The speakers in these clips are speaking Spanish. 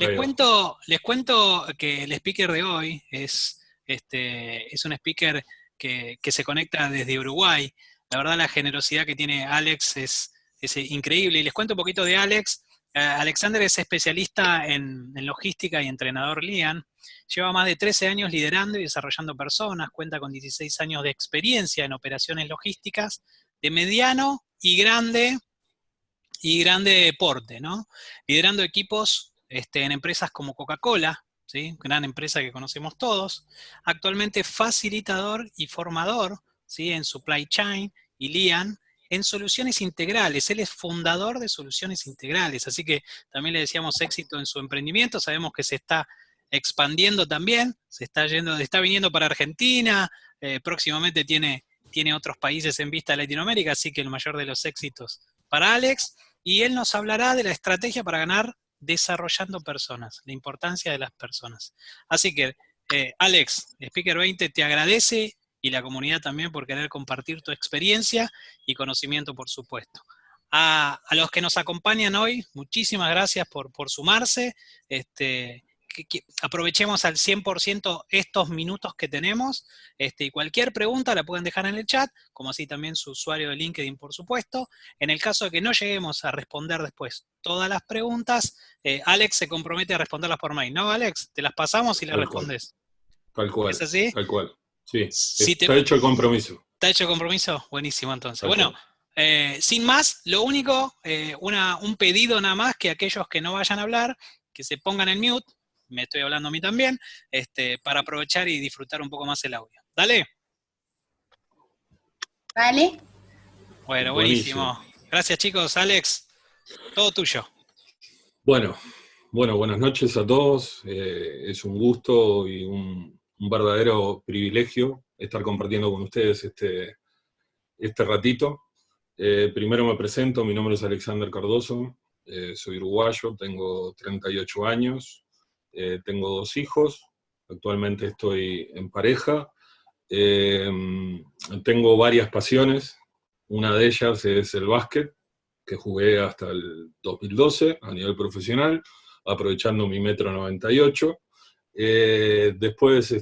Ahí va. Les cuento que el speaker de hoy es un speaker que se conecta desde Uruguay. La verdad, la generosidad que tiene Alex es increíble. Y les cuento un poquito de Alex. Alexander es especialista en logística y entrenador Lean. Lleva más de 13 años liderando y desarrollando personas. Cuenta con 16 años de experiencia en operaciones logísticas de mediano y grande porte, ¿no? Liderando equipos en empresas como Coca-Cola, ¿sí? Gran empresa que conocemos todos. Actualmente facilitador y formador, ¿sí? En supply chain y Lean, en soluciones integrales. Él es fundador de soluciones integrales, así que también le decíamos éxito en su emprendimiento. Sabemos que se está expandiendo también, está viniendo para Argentina, próximamente tiene otros países en vista de Latinoamérica, así que el mayor de los éxitos para Alex. Y él nos hablará de la estrategia para ganar desarrollando personas, la importancia de las personas. Así que, Alex, Speaker 20 te agradece y la comunidad también por querer compartir tu experiencia y conocimiento, por supuesto. A los que nos acompañan hoy, muchísimas gracias por sumarse. Aprovechemos al 100% estos minutos que tenemos, y cualquier pregunta la pueden dejar en el chat, como así también su usuario de LinkedIn, por supuesto. En el caso de que no lleguemos a responder después todas las preguntas, Alex se compromete a responderlas por mail, ¿no, Alex? Te las pasamos y las Tal cual, respondes. tal ¿Es cual, así? tal cual. Sí, Si te, está hecho el compromiso. ¿Está hecho compromiso? Buenísimo, entonces. Tal Bueno, cual. sin más, lo único, un pedido nada más, que aquellos que no vayan a hablar, que se pongan en mute, me estoy hablando a mí también, para aprovechar y disfrutar un poco más el audio. ¿Dale? ¿Vale? Bueno, Buenísimo. buenísimo. Gracias, chicos. Alex, todo tuyo. Bueno, buenas noches a todos. Es un gusto y un verdadero privilegio estar compartiendo con ustedes este ratito. Primero me presento, mi nombre es Alexander Cardoso, soy uruguayo, tengo 38 años, tengo 2 hijos, actualmente estoy en pareja, tengo varias pasiones, una de ellas es el básquet, que jugué hasta el 2012 a nivel profesional, aprovechando mi 1,98 m. Después,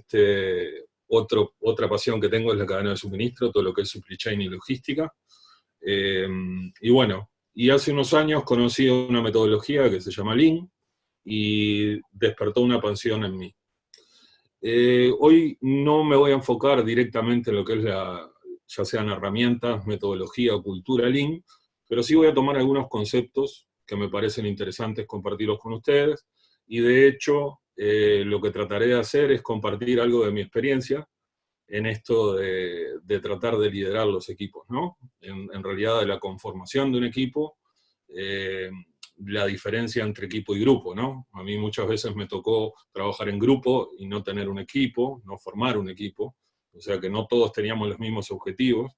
otra pasión que tengo es la cadena de suministro, todo lo que es supply chain y logística. Y bueno, y hace unos años conocí una metodología que se llama Lean y despertó una pasión en mí. Hoy no me voy a enfocar directamente en lo que es ya sean herramientas, metodología o cultura Lean, pero sí voy a tomar algunos conceptos que me parecen interesantes compartirlos con ustedes, y de hecho lo que trataré de hacer es compartir algo de mi experiencia en esto de tratar de liderar los equipos, ¿no? En realidad de la conformación de un equipo, la diferencia entre equipo y grupo, ¿no? A mí muchas veces me tocó trabajar en grupo y no tener un equipo, no formar un equipo, o sea que no todos teníamos los mismos objetivos,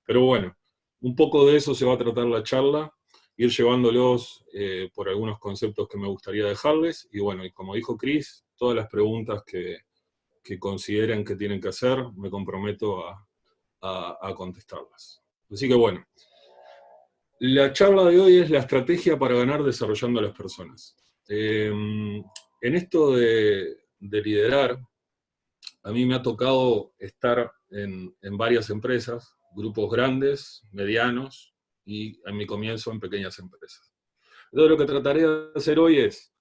pero bueno, un poco de eso se va a tratar la charla, ir llevándolos por algunos conceptos que me gustaría dejarles, y bueno, y como dijo Chris, todas las preguntas que consideren que tienen que hacer, me comprometo a contestarlas. Así que bueno, la charla de hoy es la estrategia para ganar desarrollando a las personas. En esto de liderar, a mí me ha tocado estar en varias empresas, grupos grandes, medianos, y en mi comienzo en pequeñas empresas. Entonces lo que trataré de hacer hoy es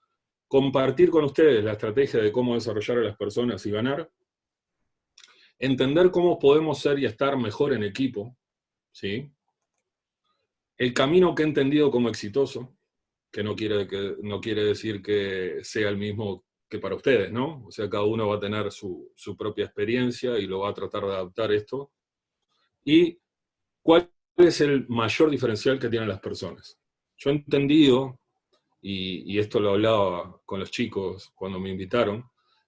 compartir con ustedes la estrategia de cómo desarrollar a las personas y ganar, entender cómo podemos ser y estar mejor en equipo, ¿sí? El camino que he entendido como exitoso, que no quiere decir que sea el mismo que para ustedes, ¿no? O sea, cada uno va a tener su propia experiencia y lo va a tratar de adaptar esto. ¿Y cuál es el mayor diferencial que tienen las personas? Yo he entendido, y esto lo hablaba con los chicos cuando me invitaron,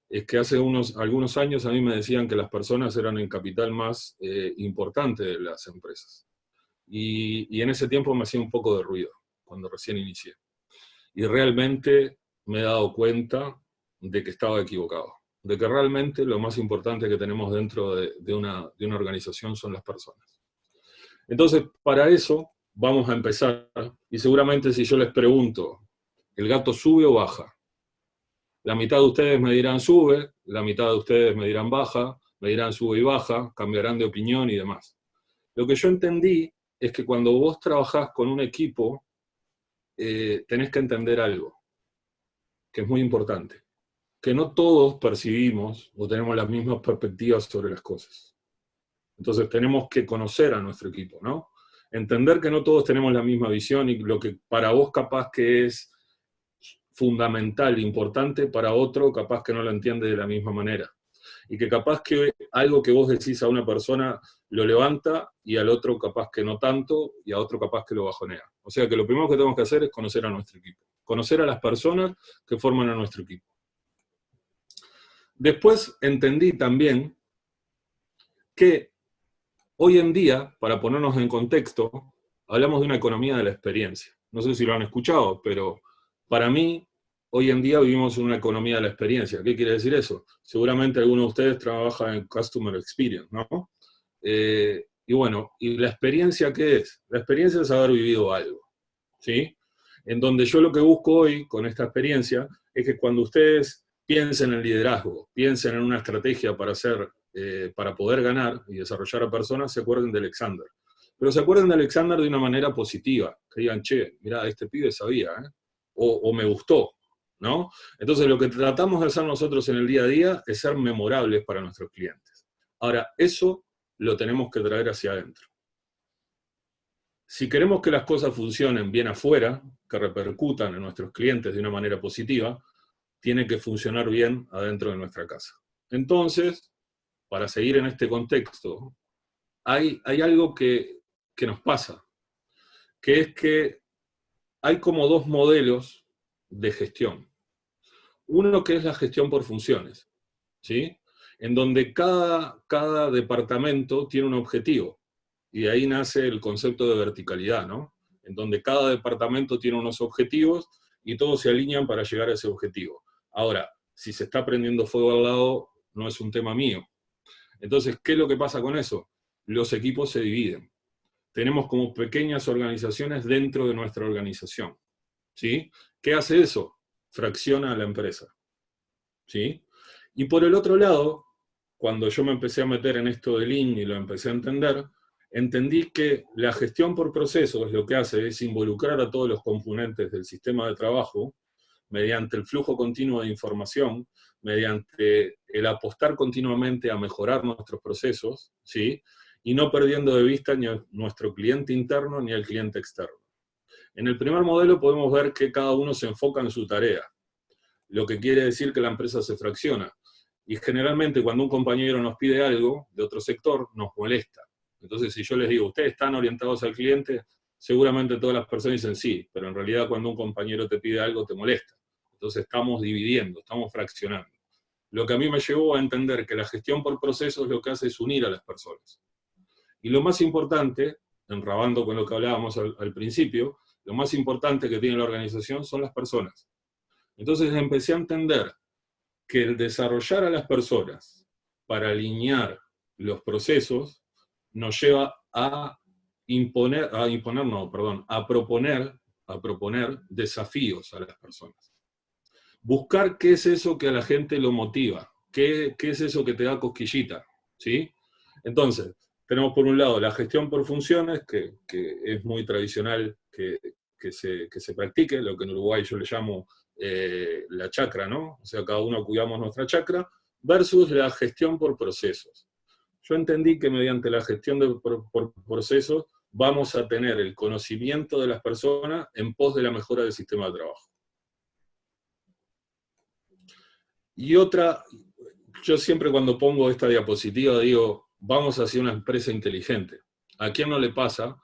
es que hace algunos años a mí me decían que las personas eran el capital más importante de las empresas. Y en ese tiempo me hacía un poco de ruido, cuando recién inicié. Y realmente me he dado cuenta de que estaba equivocado, de que realmente lo más importante que tenemos dentro de una organización son las personas. Entonces, para eso vamos a empezar, y seguramente si yo les pregunto, ¿el gato sube o baja? La mitad de ustedes me dirán sube, la mitad de ustedes me dirán baja, me dirán sube y baja, cambiarán de opinión y demás. Lo que yo entendí es que cuando vos trabajás con un equipo, tenés que entender algo, que es muy importante, que no todos percibimos o tenemos las mismas perspectivas sobre las cosas. Entonces tenemos que conocer a nuestro equipo, ¿no? Entender que no todos tenemos la misma visión y lo que para vos capaz que es fundamental, importante, para otro capaz que no lo entiende de la misma manera. Y que capaz que algo que vos decís a una persona lo levanta y al otro capaz que no tanto y a otro capaz que lo bajonea. O sea que lo primero que tenemos que hacer es conocer a nuestro equipo, conocer a las personas que forman a nuestro equipo. Después entendí también que hoy en día, para ponernos en contexto, hablamos de una economía de la experiencia. No sé si lo han escuchado, pero para mí, hoy en día vivimos en una economía de la experiencia. ¿Qué quiere decir eso? Seguramente alguno de ustedes trabaja en Customer Experience, ¿no? Y bueno, ¿y la experiencia qué es? La experiencia es haber vivido algo, ¿sí? En donde yo lo que busco hoy con esta experiencia es que cuando ustedes piensen en liderazgo, piensen en una estrategia para poder ganar y desarrollar a personas, se acuerden de Alexander. Pero se acuerden de Alexander de una manera positiva, que digan, che, mirá, este pibe sabía, ¿eh? O me gustó, ¿no? Entonces lo que tratamos de hacer nosotros en el día a día es ser memorables para nuestros clientes. Ahora, eso lo tenemos que traer hacia adentro. Si queremos que las cosas funcionen bien afuera, que repercutan en nuestros clientes de una manera positiva, tiene que funcionar bien adentro de nuestra casa. Entonces, para seguir en este contexto, hay algo que nos pasa, que es que hay como dos modelos de gestión. Uno que es la gestión por funciones, ¿sí? En donde cada departamento tiene un objetivo. Y de ahí nace el concepto de verticalidad, ¿no? En donde cada departamento tiene unos objetivos y todos se alinean para llegar a ese objetivo. Ahora, si se está prendiendo fuego al lado, no es un tema mío. Entonces, ¿qué es lo que pasa con eso? Los equipos se dividen. Tenemos como pequeñas organizaciones dentro de nuestra organización, ¿sí? ¿Qué hace eso? Fracciona a la empresa, ¿sí? Y por el otro lado, cuando yo me empecé a meter en esto de Lean y lo empecé a entender, entendí que la gestión por procesos lo que hace es involucrar a todos los componentes del sistema de trabajo mediante el flujo continuo de información, mediante el apostar continuamente a mejorar nuestros procesos, ¿sí? Y no perdiendo de vista ni a nuestro cliente interno ni al cliente externo. En el primer modelo podemos ver que cada uno se enfoca en su tarea, lo que quiere decir que la empresa se fracciona. Y generalmente cuando un compañero nos pide algo de otro sector, nos molesta. Entonces si yo les digo, ¿ustedes están orientados al cliente? Seguramente todas las personas dicen sí, pero en realidad cuando un compañero te pide algo te molesta. Entonces estamos dividiendo, estamos fraccionando. Lo que a mí me llevó a entender que la gestión por procesos lo que hace es unir a las personas. Y lo más importante, enrabando con lo que hablábamos al principio, lo más importante que tiene la organización son las personas. Entonces empecé a entender que el desarrollar a las personas para alinear los procesos nos lleva a proponer desafíos a las personas. Buscar qué es eso que a la gente lo motiva, qué es eso que te da cosquillita, ¿sí? Entonces, tenemos por un lado la gestión por funciones, que es muy tradicional que se practique, lo que en Uruguay yo le llamo la chacra, ¿no? O sea, cada uno cuidamos nuestra chacra, versus la gestión por procesos. Yo entendí que mediante la gestión por procesos vamos a tener el conocimiento de las personas en pos de la mejora del sistema de trabajo. Y otra, yo siempre cuando pongo esta diapositiva digo, vamos hacia una empresa inteligente. ¿A quién no le pasa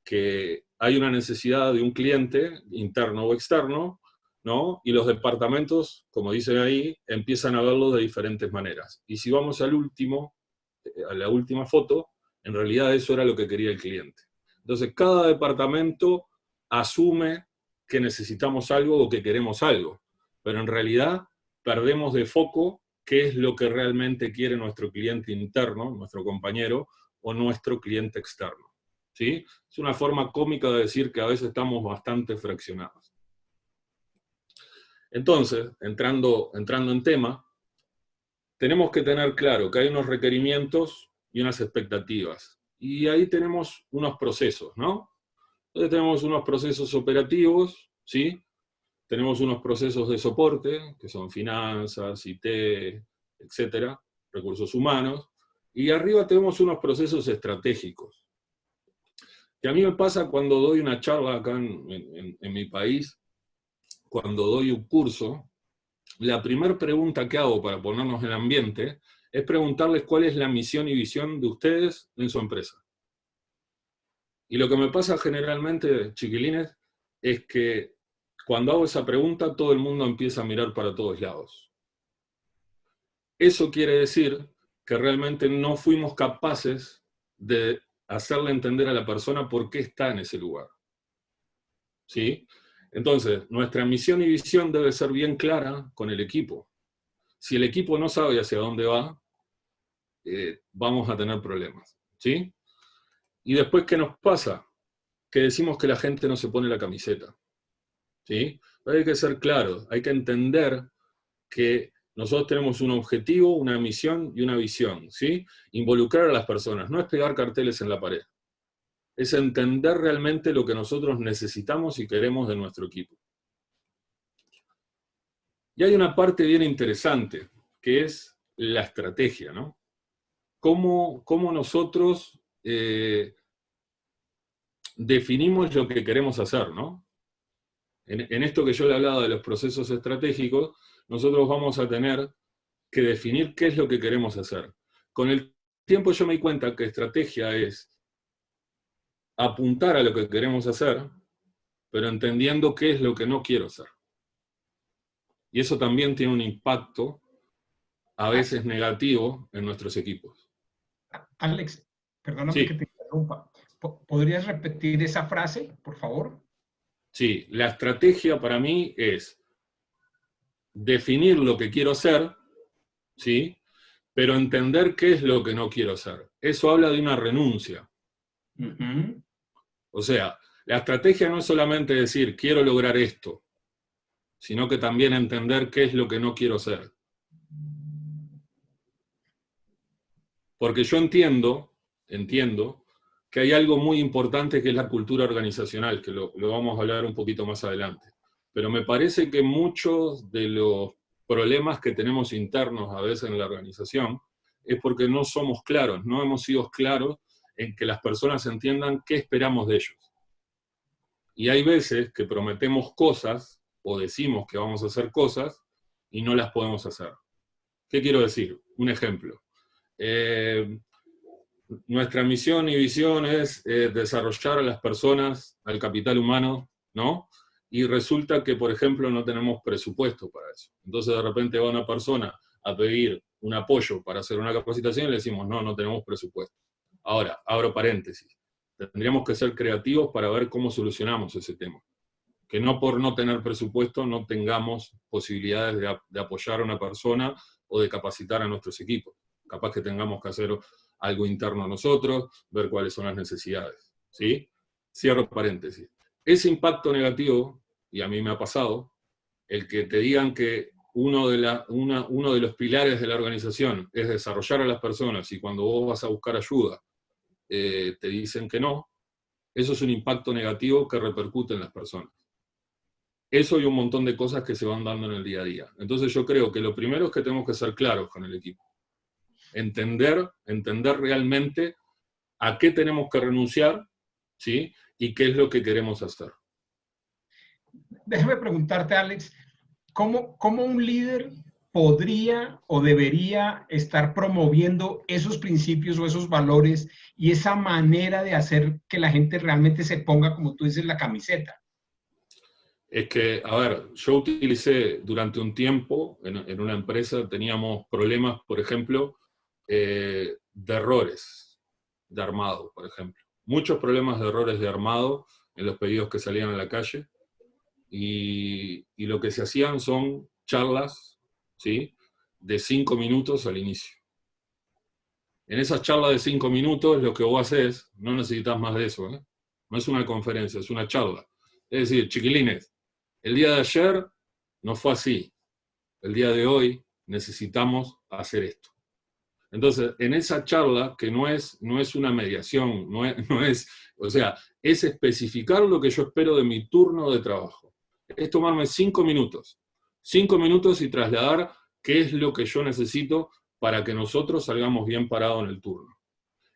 que hay una necesidad de un cliente, interno o externo, ¿no? Y los departamentos, como dicen ahí, empiezan a verlo de diferentes maneras. Y si vamos al último, a la última foto, en realidad eso era lo que quería el cliente. Entonces, cada departamento asume que necesitamos algo o que queremos algo, pero en realidad perdemos de foco qué es lo que realmente quiere nuestro cliente interno, nuestro compañero, o nuestro cliente externo. ¿Sí? Es una forma cómica de decir que a veces estamos bastante fraccionados. Entonces, entrando en tema, tenemos que tener claro que hay unos requerimientos y unas expectativas. Y ahí tenemos unos procesos, ¿no? Entonces tenemos unos procesos operativos, ¿sí? Tenemos unos procesos de soporte, que son finanzas, IT, etcétera, recursos humanos, y arriba tenemos unos procesos estratégicos. Que a mí me pasa cuando doy una charla acá en mi país, cuando doy un curso, la primera pregunta que hago para ponernos en el ambiente es preguntarles cuál es la misión y visión de ustedes en su empresa. Y lo que me pasa generalmente, chiquilines, es que cuando hago esa pregunta, todo el mundo empieza a mirar para todos lados. Eso quiere decir que realmente no fuimos capaces de hacerle entender a la persona por qué está en ese lugar. ¿Sí? Entonces, nuestra misión y visión debe ser bien clara con el equipo. Si el equipo no sabe hacia dónde va, vamos a tener problemas. ¿Sí? Y después, ¿qué nos pasa? Que decimos que la gente no se pone la camiseta. ¿Sí? Pero hay que ser claros, hay que entender que nosotros tenemos un objetivo, una misión y una visión, ¿sí? Involucrar a las personas, no es pegar carteles en la pared, es entender realmente lo que nosotros necesitamos y queremos de nuestro equipo. Y hay una parte bien interesante, que es la estrategia, ¿no? Cómo nosotros definimos lo que queremos hacer, ¿no? En esto que yo le hablaba de los procesos estratégicos, nosotros vamos a tener que definir qué es lo que queremos hacer. Con el tiempo yo me di cuenta que estrategia es apuntar a lo que queremos hacer, pero entendiendo qué es lo que no quiero hacer. Y eso también tiene un impacto, a veces negativo, en nuestros equipos. Alex, perdóname que Sí. te interrumpa. ¿Podrías repetir esa frase, por favor? Sí, la estrategia para mí es definir lo que quiero hacer, ¿sí? Pero entender qué es lo que no quiero hacer. Eso habla de una renuncia. Uh-huh. O sea, la estrategia no es solamente decir, quiero lograr esto, sino que también entender qué es lo que no quiero hacer. Porque yo entiendo que hay algo muy importante que es la cultura organizacional, que lo vamos a hablar un poquito más adelante. Pero me parece que muchos de los problemas que tenemos internos a veces en la organización es porque no somos claros, no hemos sido claros en que las personas entiendan qué esperamos de ellos. Y hay veces que prometemos cosas o decimos que vamos a hacer cosas y no las podemos hacer. ¿Qué quiero decir? Un ejemplo. Nuestra misión y visión es desarrollar a las personas, al capital humano, ¿no? Y resulta que, por ejemplo, no tenemos presupuesto para eso. Entonces, de repente va una persona a pedir un apoyo para hacer una capacitación y le decimos, no tenemos presupuesto. Ahora, abro paréntesis. Tendríamos que ser creativos para ver cómo solucionamos ese tema. Que no por no tener presupuesto no tengamos posibilidades de apoyar a una persona o de capacitar a nuestros equipos. Capaz que tengamos que hacer algo interno a nosotros, ver cuáles son las necesidades. ¿Sí? Cierro paréntesis. Ese impacto negativo, y a mí me ha pasado, el que te digan que uno de los pilares de la organización es desarrollar a las personas y cuando vos vas a buscar ayuda te dicen que no, eso es un impacto negativo que repercute en las personas. Eso y un montón de cosas que se van dando en el día a día. Entonces yo creo que lo primero es que tenemos que ser claros con el equipo. Entender realmente a qué tenemos que renunciar, ¿sí? Y qué es lo que queremos hacer. Déjame preguntarte, Alex, ¿cómo un líder podría o debería estar promoviendo esos principios o esos valores y esa manera de hacer que la gente realmente se ponga, como tú dices, la camiseta? Es que, a ver, yo utilicé durante un tiempo, en una empresa, teníamos problemas, por ejemplo, de errores de armado, por ejemplo. Muchos problemas de errores de armado en los pedidos que salían a la calle, y lo que se hacían son charlas, ¿sí?, de 5 minutos al inicio. En esas charlas de 5 minutos, lo que vos haces, no necesitas más de eso, ¿eh? No es una conferencia, es una charla. Es decir, chiquilines, el día de ayer no fue así. El día de hoy necesitamos hacer esto. Entonces, en esa charla, que no es una mediación, o sea, es especificar lo que yo espero de mi turno de trabajo. Es tomarme 5 minutos. 5 minutos y trasladar qué es lo que yo necesito para que nosotros salgamos bien parados en el turno.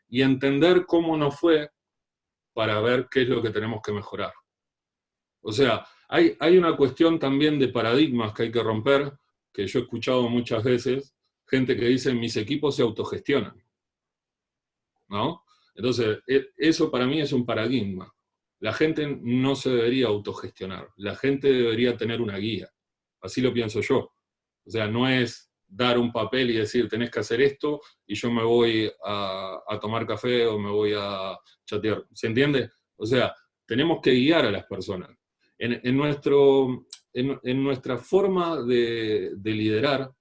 Y entender cómo nos fue para ver qué es lo que tenemos que mejorar. O sea, hay una cuestión también de paradigmas que hay que romper, que yo he escuchado muchas veces, gente que dice, mis equipos se autogestionan, ¿no? Entonces, eso para mí es un paradigma. La gente no se debería autogestionar, la gente debería tener una guía. Así lo pienso yo. O sea, no es dar un papel y decir, tenés que hacer esto, y yo me voy a tomar café o me voy a chatear. ¿Se entiende? O sea, tenemos que guiar a las personas. En nuestra forma de liderar,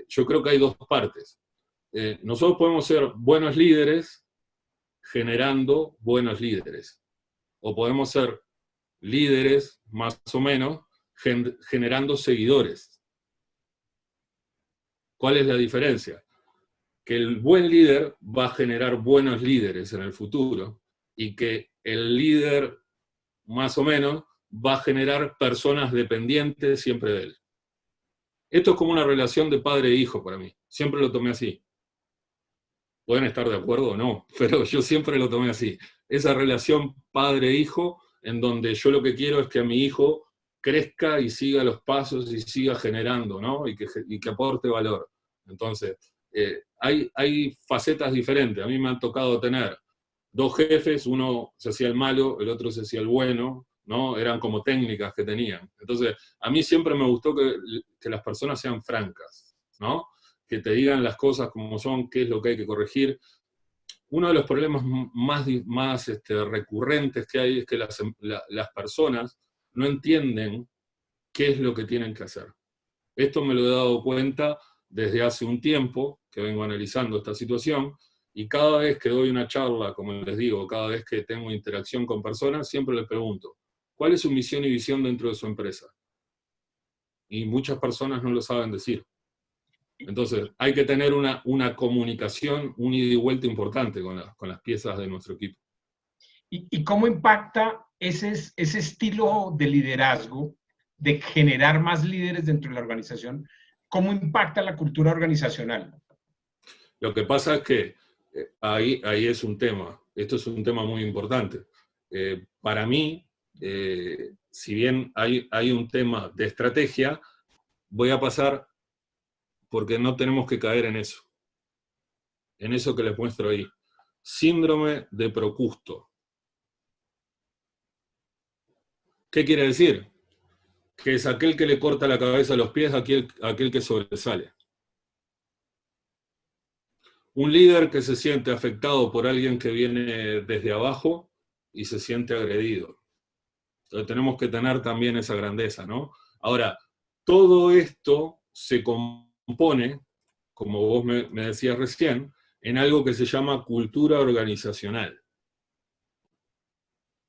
yo creo que hay dos partes. Nosotros podemos ser buenos líderes generando buenos líderes. O podemos ser líderes, más o menos, generando seguidores. ¿Cuál es la diferencia? Que el buen líder va a generar buenos líderes en el futuro y que el líder, más o menos, va a generar personas dependientes siempre de él. Esto es como una relación de padre e hijo para mí. Siempre lo tomé así. Pueden estar de acuerdo o no, pero yo siempre lo tomé así. Esa relación padre-hijo, en donde yo lo que quiero es que a mi hijo crezca y siga los pasos y siga generando, ¿no? Y que aporte valor. Entonces, hay facetas diferentes. A mí me han tocado tener dos jefes, uno se hacía el malo, el otro se hacía el bueno, ¿no? Eran como técnicas que tenían. Entonces, a mí siempre me gustó que las personas sean francas, ¿no? Que te digan las cosas como son, qué es lo que hay que corregir. Uno de los problemas más recurrentes que hay es que las personas no entienden qué es lo que tienen que hacer. Esto me lo he dado cuenta desde hace un tiempo que vengo analizando esta situación, y cada vez que doy una charla, como les digo, cada vez que tengo interacción con personas, siempre les pregunto, ¿cuál es su misión y visión dentro de su empresa? Y muchas personas no lo saben decir. Entonces, hay que tener una comunicación, un ida y vuelta importante con las piezas de nuestro equipo. ¿Y cómo impacta ese estilo de liderazgo, de generar más líderes dentro de la organización? ¿Cómo impacta la cultura organizacional? Lo que pasa es que ahí es un tema, esto es un tema muy importante. Para mí, si bien hay un tema de estrategia, voy a pasar porque no tenemos que caer en eso que les muestro ahí. Síndrome de Procusto. ¿Qué quiere decir? Que es aquel que le corta la cabeza a los pies, aquel que sobresale. Un líder que se siente afectado por alguien que viene desde abajo y se siente agredido. Entonces tenemos que tener también esa grandeza, ¿no? Ahora, todo esto se compone, como vos me decías recién, en algo que se llama cultura organizacional.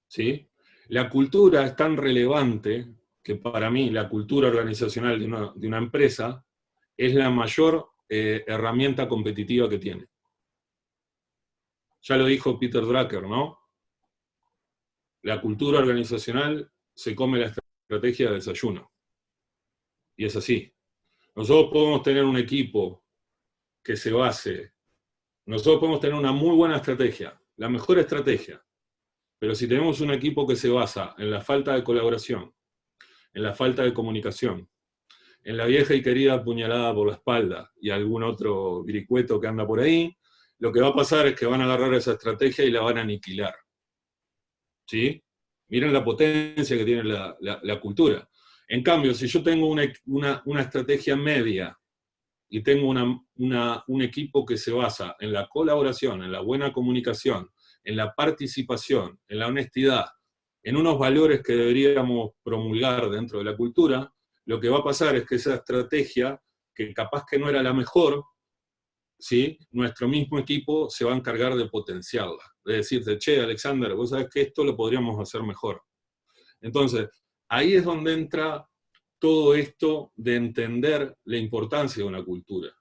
¿Sí? La cultura es tan relevante que para mí la cultura organizacional de una empresa es la mayor herramienta competitiva que tiene. Ya lo dijo Peter Drucker, ¿no? La cultura organizacional se come la estrategia de desayuno. Y es así. Nosotros podemos tener un equipo que se base, nosotros podemos tener una muy buena estrategia, la mejor estrategia, pero si tenemos un equipo que se basa en la falta de colaboración, en la falta de comunicación, en la vieja y querida puñalada por la espalda y algún otro viricueto que anda por ahí, lo que va a pasar es que van a agarrar esa estrategia y la van a aniquilar. ¿Sí? Miren la potencia que tiene la cultura. En cambio, si yo tengo una estrategia media y tengo un equipo que se basa en la colaboración, en la buena comunicación, en la participación, en la honestidad, en unos valores que deberíamos promulgar dentro de la cultura, lo que va a pasar es que esa estrategia, que capaz que no era la mejor, ¿sí? Nuestro mismo equipo se va a encargar de potenciarla, de decirte, che, Alexander, vos sabés que esto lo podríamos hacer mejor. Entonces, ahí es donde entra todo esto de entender la importancia de una cultura,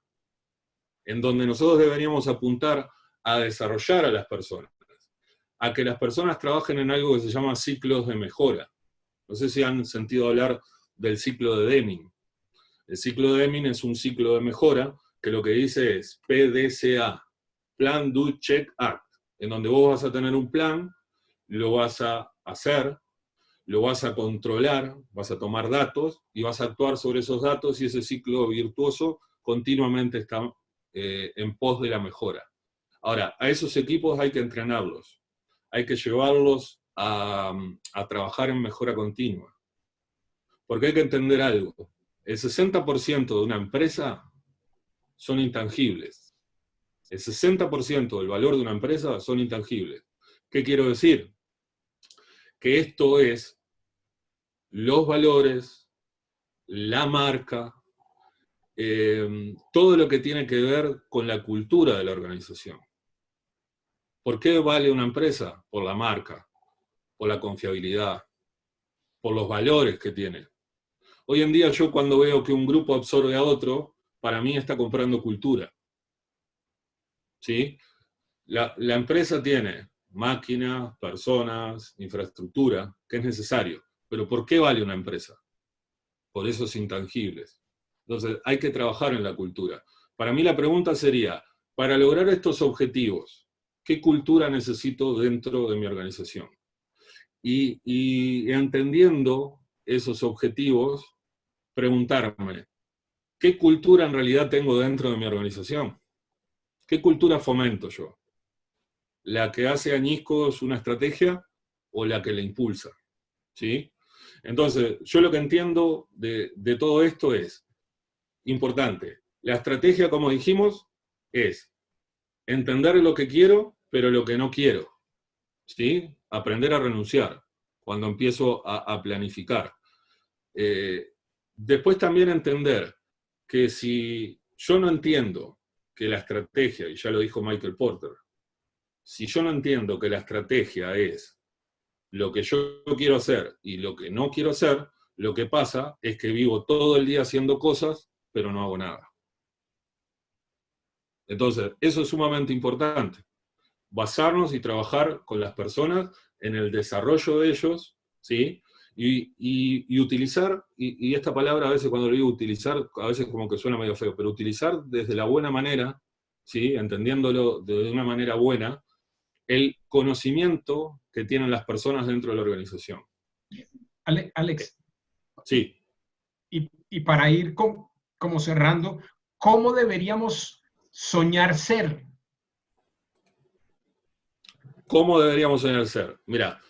en donde nosotros deberíamos apuntar a desarrollar a las personas, a que las personas trabajen en algo que se llama ciclos de mejora. No sé si han sentido hablar del ciclo de Deming. El ciclo de Deming es un ciclo de mejora que lo que dice es PDCA, Plan, Do, Check, Act, en donde vos vas a tener un plan, lo vas a hacer, lo vas a controlar, vas a tomar datos y vas a actuar sobre esos datos, y ese ciclo virtuoso continuamente está en pos de la mejora. Ahora, a esos equipos hay que entrenarlos, hay que llevarlos a trabajar en mejora continua. Porque hay que entender algo, el 60% de una empresa son intangibles. El 60% del valor de una empresa son intangibles. ¿Qué quiero decir? Que esto es los valores, la marca, todo lo que tiene que ver con la cultura de la organización. ¿Por qué vale una empresa? Por la marca, por la confiabilidad, por los valores que tiene. Hoy en día yo cuando veo que un grupo absorbe a otro, para mí está comprando cultura. ¿Sí? La empresa tiene máquinas, personas, infraestructura, que es necesario. Pero ¿por qué vale una empresa? Por esos intangibles. Entonces hay que trabajar en la cultura. Para mí la pregunta sería, para lograr estos objetivos, ¿qué cultura necesito dentro de mi organización? Y entendiendo esos objetivos, preguntarme, ¿qué cultura en realidad tengo dentro de mi organización? ¿Qué cultura fomento yo? ¿La que hace añicos una estrategia o la que la impulsa? ¿Sí? Entonces, yo lo que entiendo de todo esto es, importante, la estrategia, como dijimos, es entender lo que quiero, pero lo que no quiero. ¿Sí? Aprender a renunciar cuando empiezo a planificar. Después también entender que si yo no entiendo que la estrategia, y ya lo dijo Michael Porter, si yo no entiendo que la estrategia es lo que yo quiero hacer y lo que no quiero hacer, lo que pasa es que vivo todo el día haciendo cosas, pero no hago nada. Entonces, eso es sumamente importante. Basarnos y trabajar con las personas en el desarrollo de ellos, ¿sí? Y utilizar, y esta palabra a veces cuando lo digo utilizar, a veces como que suena medio feo, pero utilizar desde la buena manera, ¿sí? Entendiéndolo de una manera buena, el conocimiento que tienen las personas dentro de la organización. Alex, sí. Y para ir como cerrando, ¿cómo deberíamos soñar ser? ¿Cómo deberíamos soñar ser? Mira,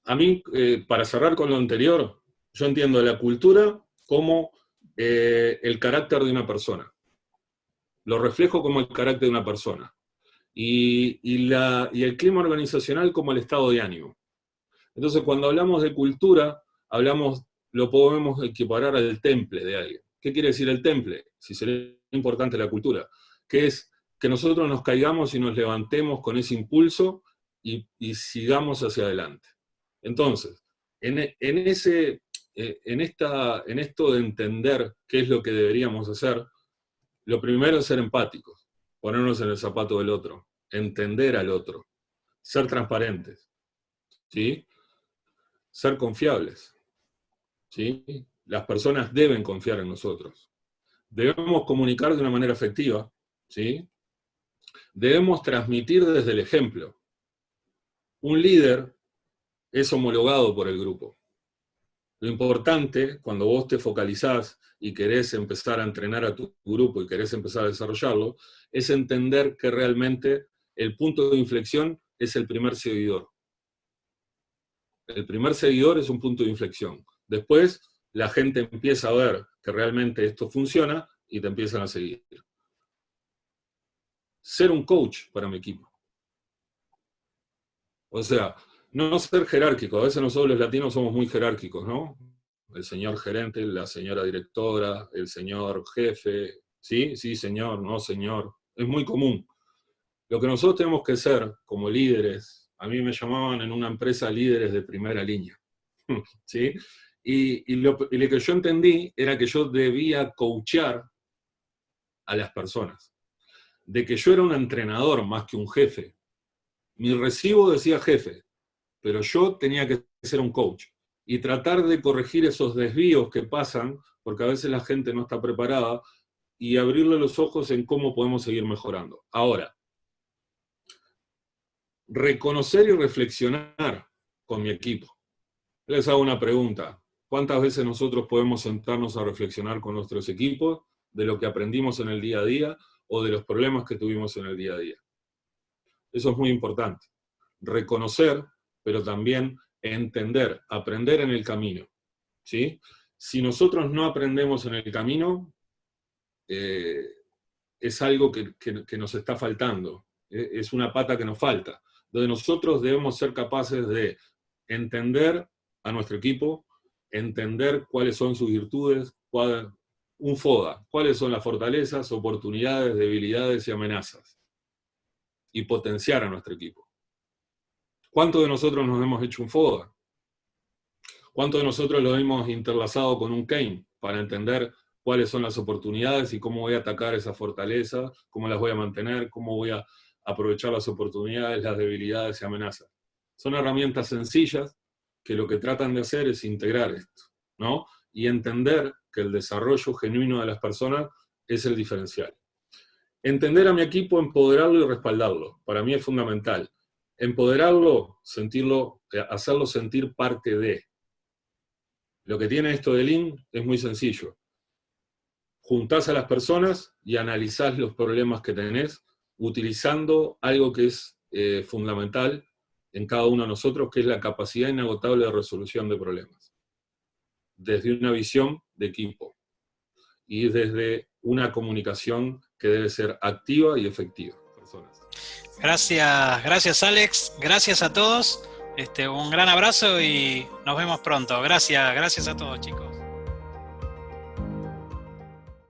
a mí, para cerrar con lo anterior, yo entiendo la cultura como el carácter de una persona. Lo reflejo como el carácter de una persona. Y el clima organizacional como el estado de ánimo. Entonces, cuando hablamos de cultura, lo podemos equiparar al temple de alguien. ¿Qué quiere decir el temple? Si sería importante la cultura. Que es que nosotros nos caigamos y nos levantemos con ese impulso y sigamos hacia adelante. Entonces, en esto de entender qué es lo que deberíamos hacer, lo primero es ser empáticos, ponernos en el zapato del otro, entender al otro, ser transparentes, ¿sí? Ser confiables, ¿sí? Las personas deben confiar en nosotros. Debemos comunicar de una manera efectiva, ¿sí? Debemos transmitir desde el ejemplo. Un líder es homologado por el grupo. Lo importante, cuando vos te focalizás y querés empezar a entrenar a tu grupo y querés empezar a desarrollarlo, es entender que realmente el punto de inflexión es el primer seguidor. El primer seguidor es un punto de inflexión. Después, la gente empieza a ver que realmente esto funciona y te empiezan a seguir. Ser un coach para mi equipo. O sea, no ser jerárquico. A veces nosotros los latinos somos muy jerárquicos, ¿no? El señor gerente, la señora directora, el señor jefe, ¿sí? Sí, señor, no, señor. Es muy común. Lo que nosotros tenemos que ser como líderes, a mí me llamaban en una empresa líderes de primera línea, ¿sí? Y lo que yo entendí era que yo debía coachear a las personas, de que yo era un entrenador más que un jefe. Mi recibo decía jefe, pero yo tenía que ser un coach y tratar de corregir esos desvíos que pasan, porque a veces la gente no está preparada, y abrirle los ojos en cómo podemos seguir mejorando. Ahora, reconocer y reflexionar con mi equipo. Les hago una pregunta. ¿Cuántas veces nosotros podemos sentarnos a reflexionar con nuestros equipos de lo que aprendimos en el día a día o de los problemas que tuvimos en el día a día? Eso es muy importante. Reconocer, pero también entender, aprender en el camino, ¿sí? Si nosotros no aprendemos en el camino, es algo que nos está faltando, es una pata que nos falta, donde nosotros debemos ser capaces de entender a nuestro equipo, entender cuáles son sus virtudes, un FODA, cuáles son las fortalezas, oportunidades, debilidades y amenazas, y potenciar a nuestro equipo. ¿Cuántos de nosotros nos hemos hecho un FODA? ¿Cuántos de nosotros lo hemos interlazado con un Kane para entender cuáles son las oportunidades y cómo voy a atacar esas fortalezas, cómo las voy a mantener, cómo voy a aprovechar las oportunidades, las debilidades y amenazas? Son herramientas sencillas que lo que tratan de hacer es integrar esto, ¿no? Y entender que el desarrollo genuino de las personas es el diferencial. Entender a mi equipo, empoderarlo y respaldarlo. Para mí es fundamental. Empoderarlo, sentirlo, hacerlo sentir parte de. Lo que tiene esto de Lean es muy sencillo. Juntás a las personas y analizás los problemas que tenés, utilizando algo que es fundamental en cada uno de nosotros, que es la capacidad inagotable de resolución de problemas. Desde una visión de equipo. Y desde una comunicación que debe ser activa y efectiva. Personas. Gracias Alex, gracias a todos, un gran abrazo y nos vemos pronto. Gracias a todos, chicos.